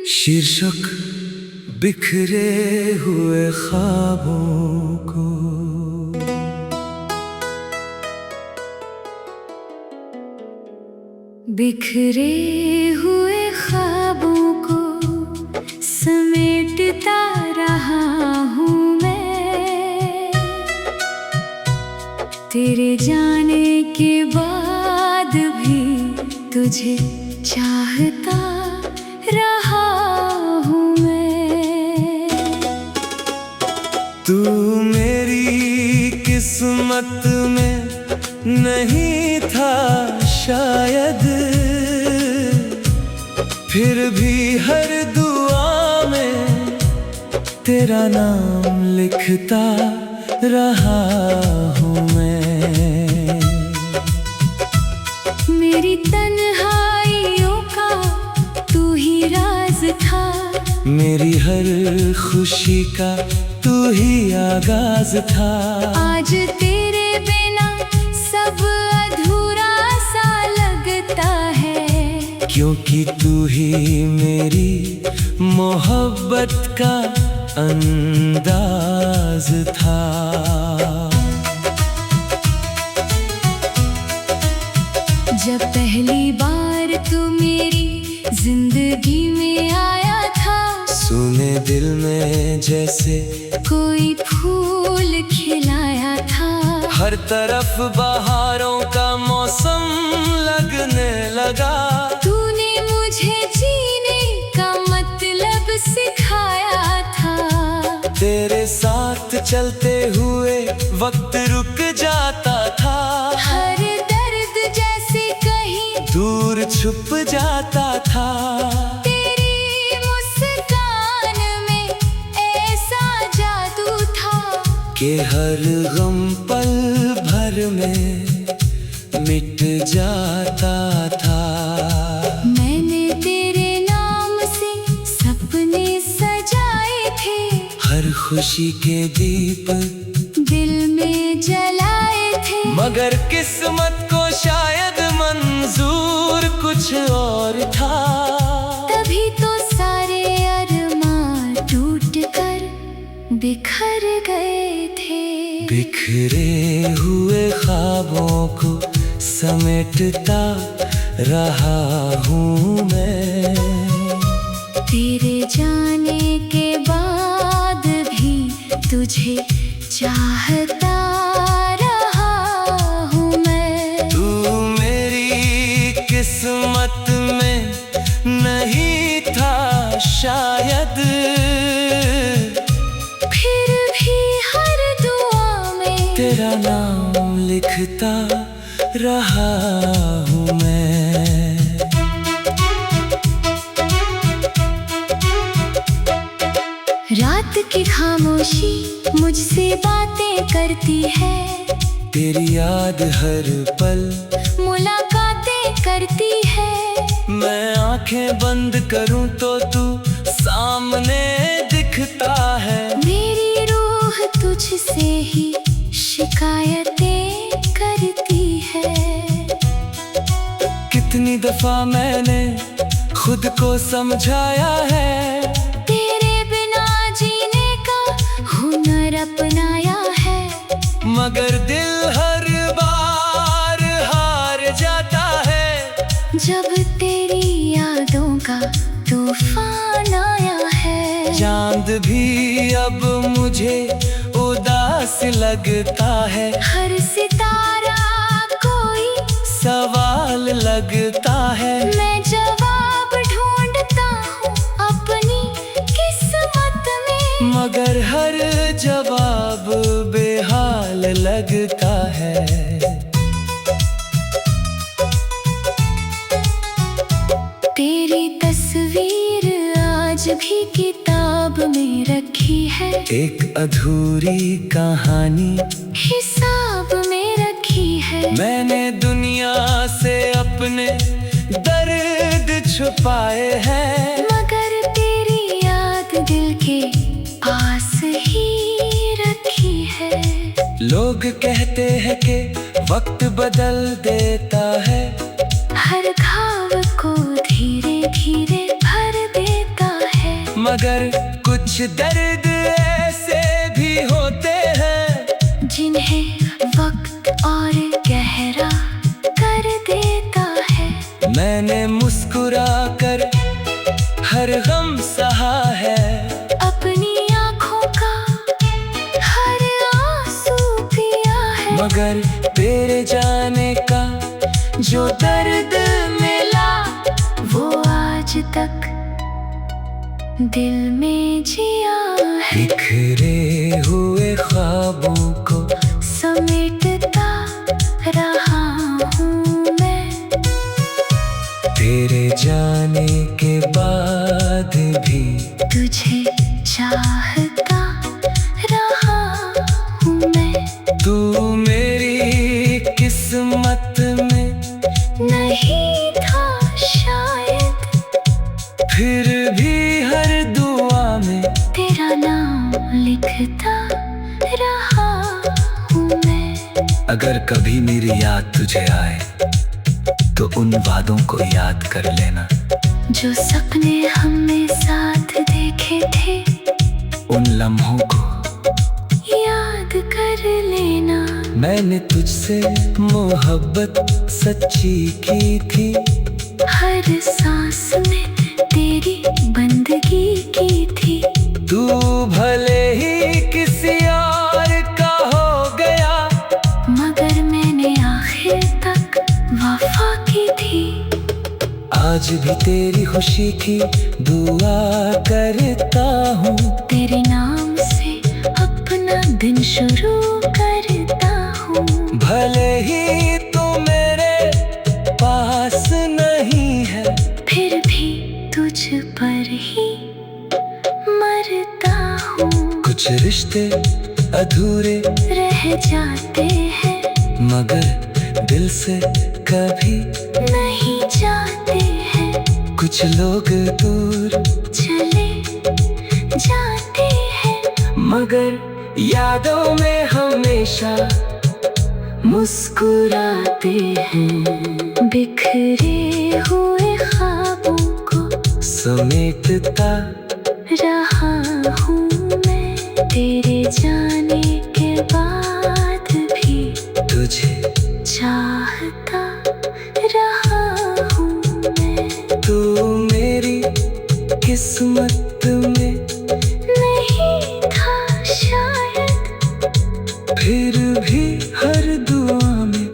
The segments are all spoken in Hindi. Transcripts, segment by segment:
शीर्षक बिखरे हुए ख्वाबों को। बिखरे हुए ख्वाबों को समेटता रहा हूँ मैं, तेरे जाने के बाद भी तुझे चाहता रहा हूँ मैं। तू मेरी किस्मत में नहीं था शायद, फिर भी हर दुआ में तेरा नाम लिखता रहा हूँ मैं। मेरी तन्हाइयों का तू ही राज था, मेरी हर खुशी का तू ही आगाज था। आज तेरे बिना सब अधूरा सा लगता है, क्योंकि तू ही मेरी मोहब्बत का अंदाज था। जब पहली बार तू मेरी जिंदगी में आया था, सुने दिल में जैसे कोई फूल खिलाया था। हर तरफ बहारों का मौसम लगने लगा। तूने मुझे जीने का मतलब सिखाया था, तेरे साथ चलते हुए वक्त रुक जाता था। हर दर्द जैसे कहीं दूर छुप जाता था। तेरी मुस्कान में ऐसा जादू था कि हर गम पल भर में मिट जाता था। मैंने तेरे नाम से सपने सजाए थे, हर खुशी के दीप दिल में जलाए थे। मगर किस्मत को शायद मंजूर कुछ और था। तभी तो सारे अरमान टूट कर बिखर गए थे। बिखरे हुए ख्वाबों को समेटता रहा हूँ मैं, तेरे जाने के बाद भी तुझे चाहता रहा हूँ मैं। तू मेरी किस्मत में नहीं था शायद, फिर भी हर दुआ में तेरा नाम लिखता रहा हूँ मैं। रात की खामोशी मुझसे बातें करती है, तेरी याद हर पल मुलाकातें करती है। मैं आंखें बंद करूं तो तू सामने दिखता है। मेरी रूह तुझसे ही शिकायतें करती है। कितनी दफा मैंने खुद को समझाया है, तेरे बिना जीने का हुनर अपनाया है। मगर दिल हर बार हार जाता है। जब तेरी यादों का तूफान आया है, चांद भी अब मुझे उदास लगता है। हर सितारा कोई सवाल लगता है। मैं जवाब ढूंढता हूँ अपनी किस्मत में, मगर हर जवाब बेहाल लगता है। तेरी तस्वीर आज भी किताब में रखी है, एक अधूरी कहानी हिसाब में रखी है। मैंने दुनिया से अपने दर्द छुपाए हैं, मगर तेरी याद दिल के पास ही रखी है। लोग कहते हैं कि वक्त बदल देता है, हर घाव को धीरे धीरे भर देता मगर कुछ दर्द ऐसे भी होते हैं जिन्हें वक्त और गहरा कर देता है। मैंने मुस्कुरा कर हर गम सहा है, अपनी आँखों का हर आंसू पिया है। मगर तेरे जाने का जो दर्द मिला वो आज तक दिल में जिया है। बिखरे हुए ख्वाबों को समेटता रहा हूँ मैं, तेरे जाने के बाद भी तुझे चाहता रहा हूँ मैं। तू मेरी किस्मत में नहीं था शायद, फिर भी हर दुआ में तेरा नाम लिखता रहा हूँ मैं। अगर कभी मेरी याद तुझे आए तो उन वादों को याद कर लेना, जो सपने हमने साथ देखे थे उन लम्हों को याद कर लेना। मैंने तुझसे मोहब्बत सच्ची की थी, हर सांस में तेरी बंदगी की थी। तू भले ही किसी और का हो गया, मगर मैंने आखिर तक वफा की थी। आज भी तेरी खुशी की दुआ करता हूँ, तेरे नाम से अपना दिन शुरू करता हूँ। भले ही तू मेरे पास नहीं है, फिर भी तुझ पर ही मरता हूँ। कुछ रिश्ते अधूरे रह जाते हैं मगर दिल से कभी नहीं जाते हैं। कुछ लोग दूर चले जाते हैं मगर यादों में हमेशा मुस्कुराते हैं। बिखरे हुए ख्वाबों को समेटता रहा हूँ मैं, तेरे जाने के बाद भी तुझे चाहता रहा हूँ मैं। तू मेरी किस्मत में नहीं था शायद, फिर भी हर दुआ में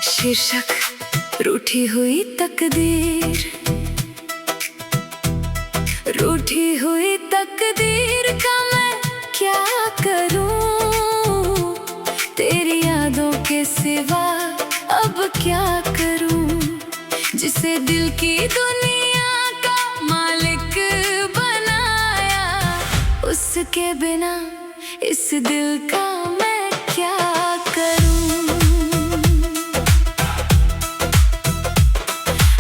शीर्षक रूठी हुई तकदीर। रूठी हुई तकदीर का मैं क्या करूं, तेरी यादों के सिवा अब क्या करूं। जिसे दिल की दुनिया का मालिक बनाया, उसके बिना इस दिल का मैं क्या करूं।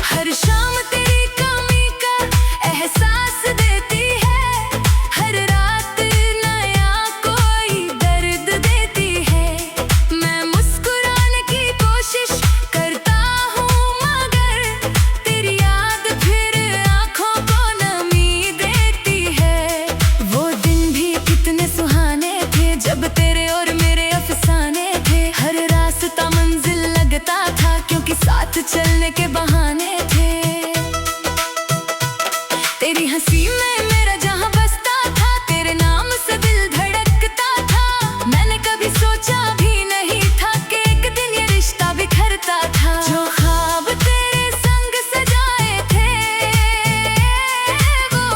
हर शाम तेरी कमी का एहसास देती है, हर रात नया कोई दर्द देती है। मैं मुस्कुराने की कोशिश करता हूँ मगर तेरी याद फिर आँखों को नमी देती है। वो दिन भी कितने सुहाने थे जब तेरे और मेरे अफसाने थे। हर रास्ता मंजिल लगता था क्योंकि साथ चलने के बहाने थे। तेरी हंसी में मेरा जहां बसता था, तेरे नाम से दिल धड़कता था। मैंने कभी सोचा भी नहीं था कि एक दिन ये रिश्ता बिखरता था। जो ख्वाब तेरे संग सजाए थे वो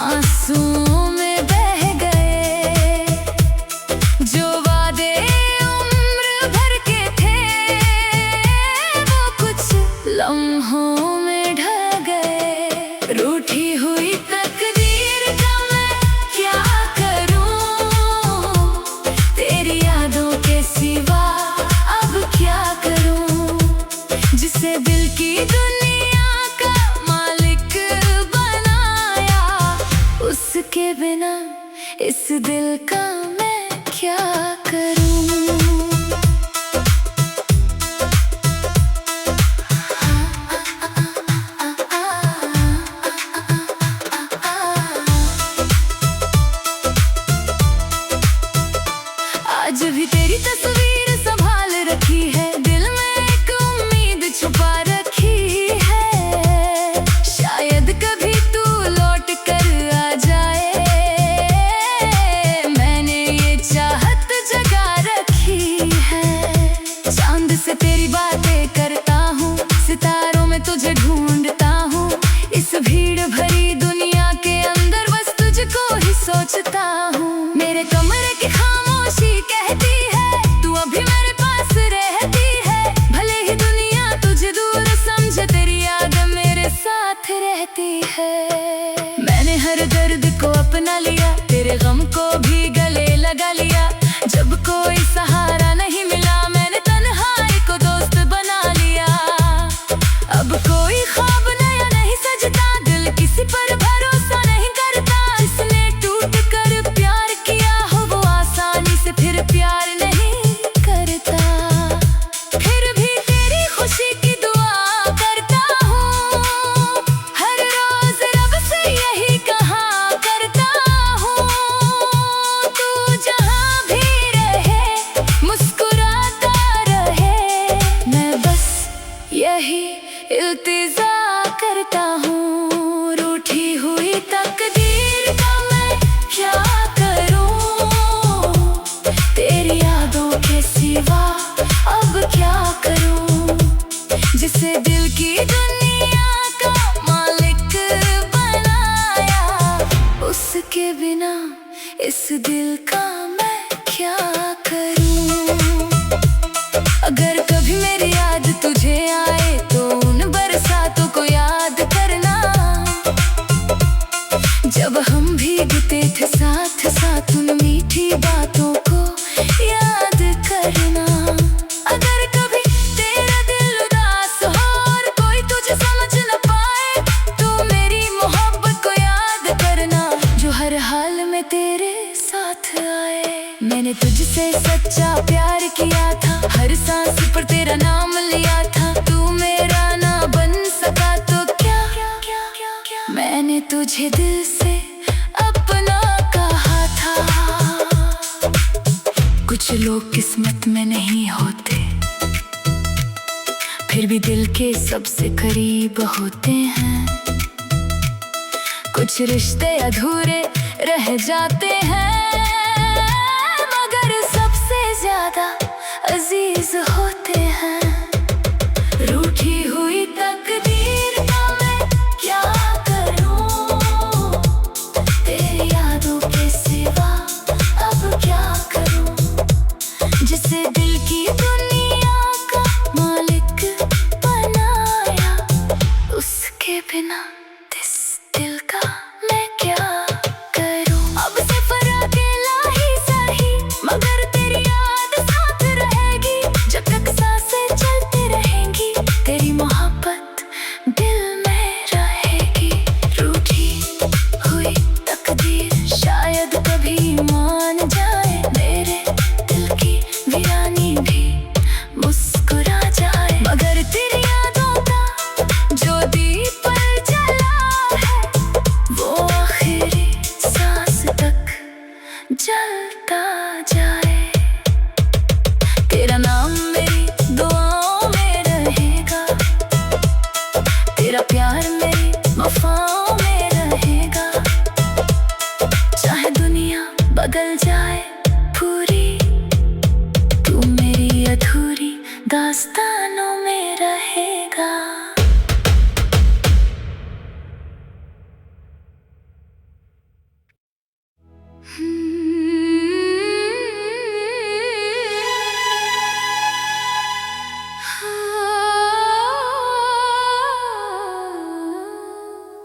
आंसुओं में बह गए। जो वादे उम्र भर के थे वो कुछ लम्हों में ढह गए। रूठी हुई तकदीर का मैं क्या करूं, तेरी यादों के सिवा अब क्या करूं। जिसे दिल की दुनिया का मालिक बनाया, उसके बिना इस दिल का मैं क्या करूं। रहती है। मैंने हर दर्द को अपना लिया, तेरे गम को भी गले लगा लिया। जब कोई सहारा नहीं मिला, मैंने तन्हाई को दोस्त बना लिया। अब कोई ख्वाब नया नहीं सजता, दिल किसी पर भरोसा नहीं करता। जिसने टूट कर प्यार किया हो, वो आसानी से फिर प्यार नहीं करता। फिर भी तेरी खुशी की दुआ करता हूँ, हर रोज रब से यही कहा करता हूँ। तू जहाँ भी रहे, मुस्कुराता रहे, मैं बस यही इल्तिजा करता हूँ। रूठी हुई तकदीर का मैं क्या करूँ, तेरी यादों के सिवा अब क्या करूँ। जिसे दिल की दुनिया का मालिक बनाया, उसके बिना इस दिल का मैं क्या करूँ। अगर कभी मेरी याद तुझे आए, तो उन बरसातों को याद करना, जब हम भीगते थे साथ साथ। उन मीठी बातों को याद करना। अगर कभी तेरा दिल उदास हो और कोई तुझे समझ न पाए, तो मेरी मोहब्बत को याद करना, जो हर हाल में तेरे साथ आए। मैंने तुझसे सच्चा प्यार किया था, हर सांस पर तेरा नाम लिया था। तू मेरा ना बन सका तो क्या, मैंने तुझे दिल से अपना कहा था। कुछ लोग किस्मत में नहीं होते, फिर भी दिल के सबसे करीब होते हैं। कुछ रिश्ते अधूरे रह जाते हैं, मगर सबसे ज्यादा अजीज होते हैं। रूठी हुई तकदीर का मैं क्या करूं, तेरी यादों के सिवा अब क्या करूं। जिसे दिल की दुनिया का मालिक बनाया, उसके बिना इस दिल का मैं क्या करूं। अब सफर अकेला ही सही, मगर तेरी याद साथ रहेगी। जब तक सांसें चलती रहेंगी, तेरी मोहब्बत दिल में रहेगी। रूठी हुई तकदीर शायद कभी मान जाए, मेरे दिल की वीरानी भी मुस्कुरा जाए। मगर तेरी यादों का जो दीप जला है, वो आखिरी सांस तक जलता जाए। तेरा नाम मेरी दुआओं में रहेगा, तेरा प्यार मेरी वफाओं में रहेगा। चाहे दुनिया बदल जाए पूरी, तू मेरी अधूरी दास्तानों में रहेगा।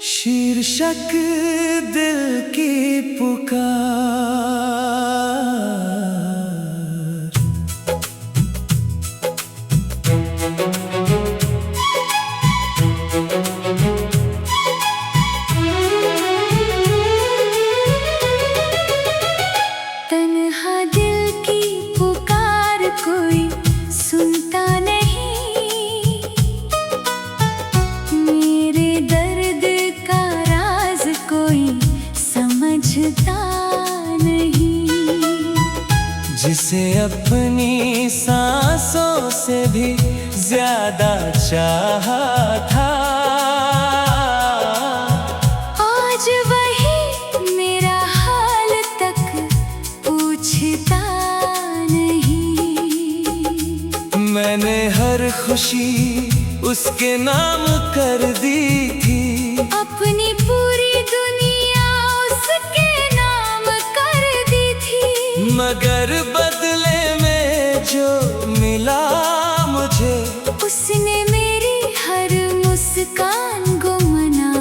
शीर्षक दिल की पुकार। तन्हा दिल की पुकार कोई सुनता नहीं, मेरे दर्द का राज कोई समझता नहीं। जिसे अपनी सांसों से भी ज्यादा चाहा था, आज वही मेरा हाल तक पूछता नहीं। मैंने हर खुशी उसके नाम कर दी थी, अपनी पूरी दुनिया उसके नाम कर दी थी। मगर बदले में जो मिला मुझे, उसने मेरी हर मुस्कान को मना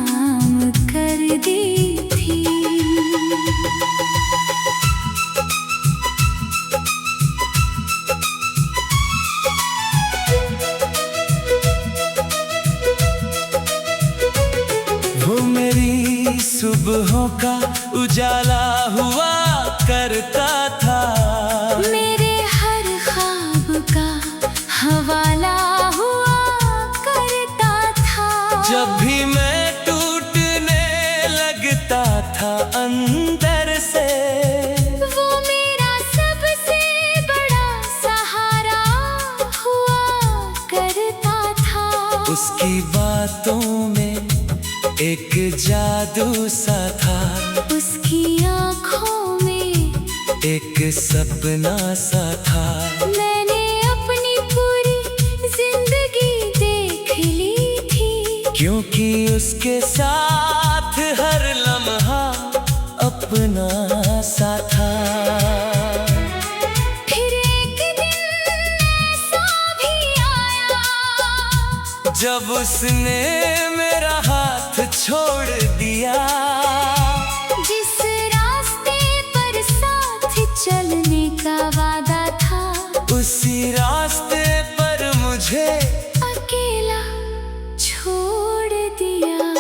वो मेरी सुबहों का उजाला हुआ करता था, मेरे हर ख्वाब का हवाला हुआ करता था। जब भी मैं टूटने लगता था अंदर से, वो मेरा सबसे बड़ा सहारा हुआ करता था। उसकी बातों में एक जादू सा था, उसकी आँखों में एक सपना सा था। मैंने अपनी पूरी जिंदगी देख ली थी, क्योंकि उसके साथ हर लम्हा अपना सा था। फिर एक दिन ऐसा भी आया, जब उसने मेरा हाथ छोड़ दिया, जिस रास्ते पर साथ चलने का वादा था, उसी रास्ते पर मुझे अकेला छोड़ दिया।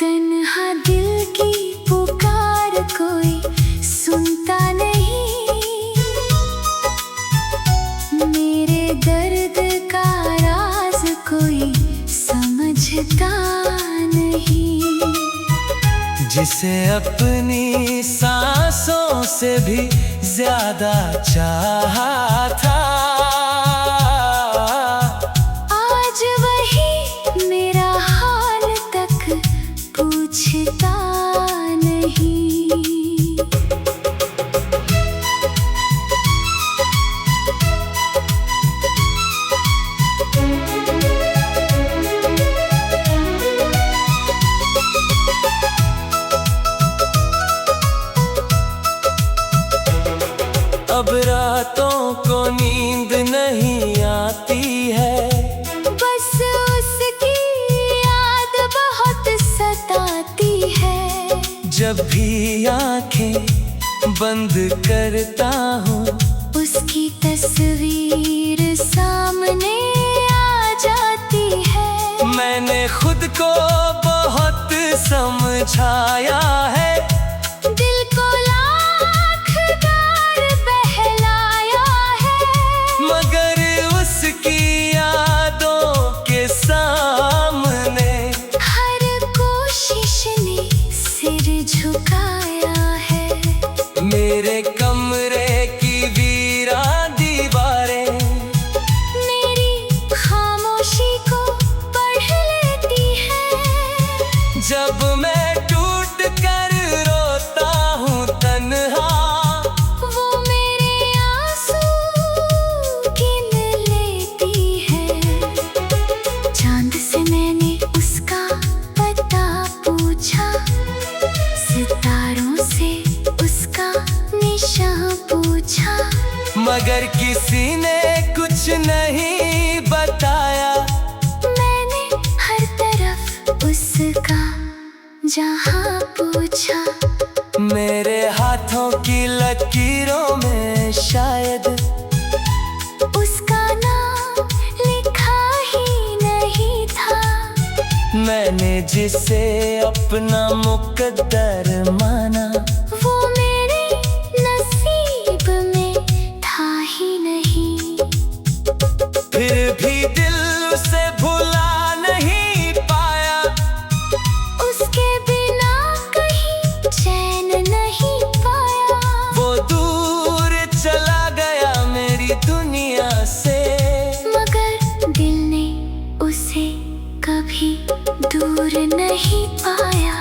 तन्हा दिल की पुकार कोई सुनता नहीं, मेरे दर्द का राज कोई समझता नहीं। जिसे अपनी सांसों से भी ज्यादा चाहा था, आज वही मेरा हाल तक पूछता नहीं। अब रातों को नींद नहीं आती है, बस उसकी याद बहुत सताती है। जब भी आंखें बंद करता हूँ, उसकी तस्वीर सामने आ जाती है। मैंने खुद को बहुत समझाया है, दिल को लाख बार बहलाया है, मगर उसकी यादों के सामने हर कोशिश ने सिर झुकाया है। मेरे कमरे की वीरान दीवारें मेरी खामोशी को पढ़ लेती है। जब मैं टूट कर रोता हूँ तन्हा, वो मेरे आंसू गिन लेती है। चांद से मैंने उसका पता पूछा, सितारों से उसका निशान पूछा, मगर किसी ने कुछ नहीं बताया। मैंने हर तरफ उसका जहां पूछा, मेरे हाथों की लकीरों में शायद उसका नाम लिखा ही नहीं था। मैंने जिसे अपना मुकद्दर माना, वो मेरे नसीब में था ही नहीं। फिर भी दिल उसे भुला नहीं पाया, उसके बिना कहीं चैन नहीं पाया। वो दूर चला गया मेरी दुनिया से, मगर दिल ने उसे कभी दूर नहीं पाया।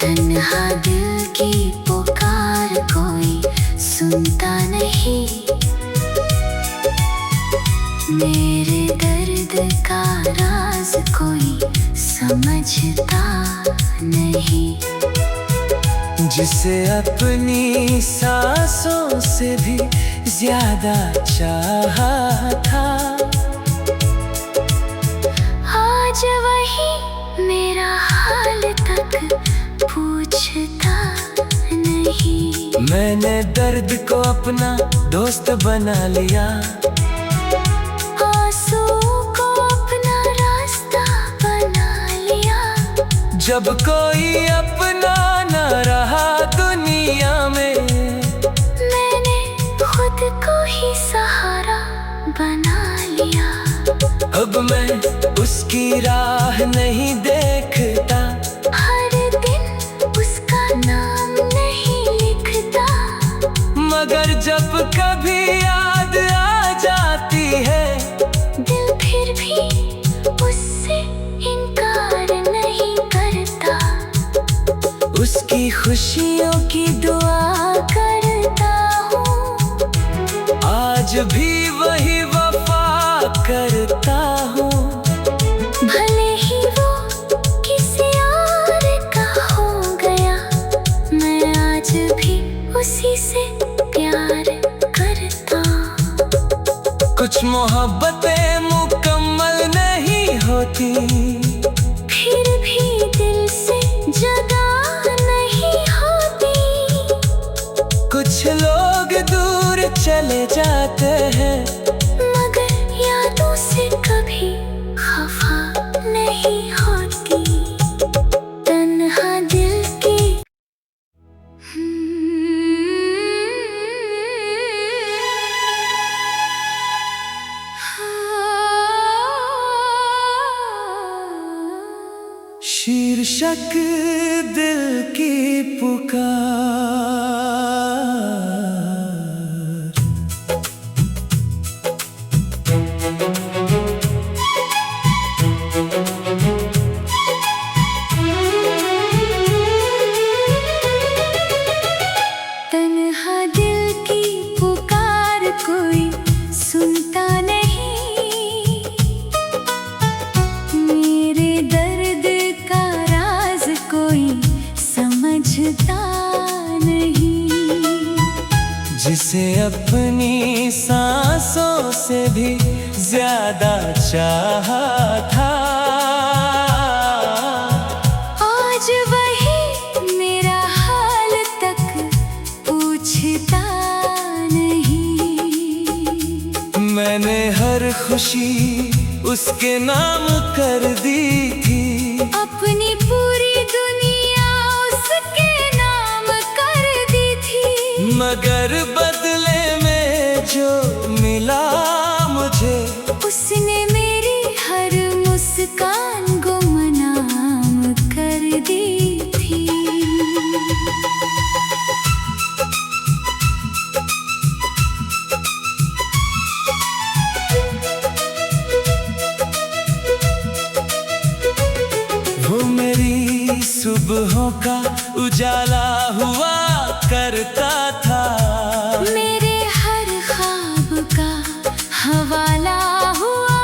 तन्हा दिल की पुकार कोई सुनता नहीं, मेरे दर्द का राज कोई समझता नहीं। जिसे अपनी सांसों से भी ज्यादा चाहा था, आज वही मेरा हाल तक पूछता नहीं। मैंने दर्द को अपना दोस्त बना लिया, आंसू को अपना रास्ता बना लिया। जब कोई अपना न रहा दुनिया में, मैंने खुद को ही सहारा बना लिया। अब मैं उसकी राह नहीं देखता, हर दिन उसका नाम नहीं लिखता। मगर जब कभी याद आ जाती है, दिल फिर भी उससे इनकार नहीं करता। उसकी खुशियों की दुआ करता हूँ, आज भी वही वफा करता हूँ। भले ही वो किसी और का हो गया, मैं आज भी उसी से प्यार करता। कुछ मोहब्बतें मुकम्मल नहीं होती, फिर भी दिल से जगा नहीं होती। कुछ लोग दूर चले जाते हैं, मगर यादों से कभी खफा नहीं होती। तन्हा दिल की शीर्षक दिल की पुकार। तन्हा दिल की पुकार कोई सुनता नहीं, मेरे दर्द का राज कोई समझता नहीं। जिसे अपनी सांसों से भी ज्यादा चाहा था, आज वही मेरा हाल तक पूछता नहीं। मैंने हर खुशी उसके नाम कर दी थी, अपनी पूरी दुनिया उसके नाम कर दी थी। मगर बदले में जो मिला मुझे, उसने मेरी हर मुस्कान गुमनाम कर दी थी। वो मेरी सुबहों का उजाला हुआ करता था, मेरे हर ख्वाब का हवाला हुआ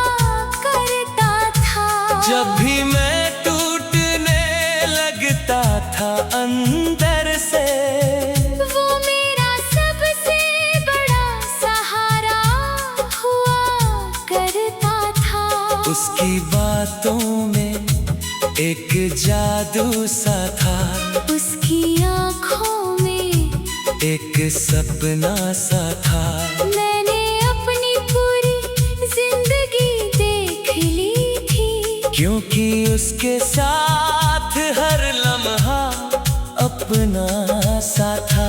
करता था। जब भी मैं टूटने लगता था अंदर से, वो मेरा सबसे बड़ा सहारा हुआ करता था। उसकी बातों में एक जादू सा था, उसकी आँखों में एक सपना सा था। मैंने अपनी पूरी जिंदगी देख ली थी, क्योंकि उसके साथ हर लम्हा अपना सा था।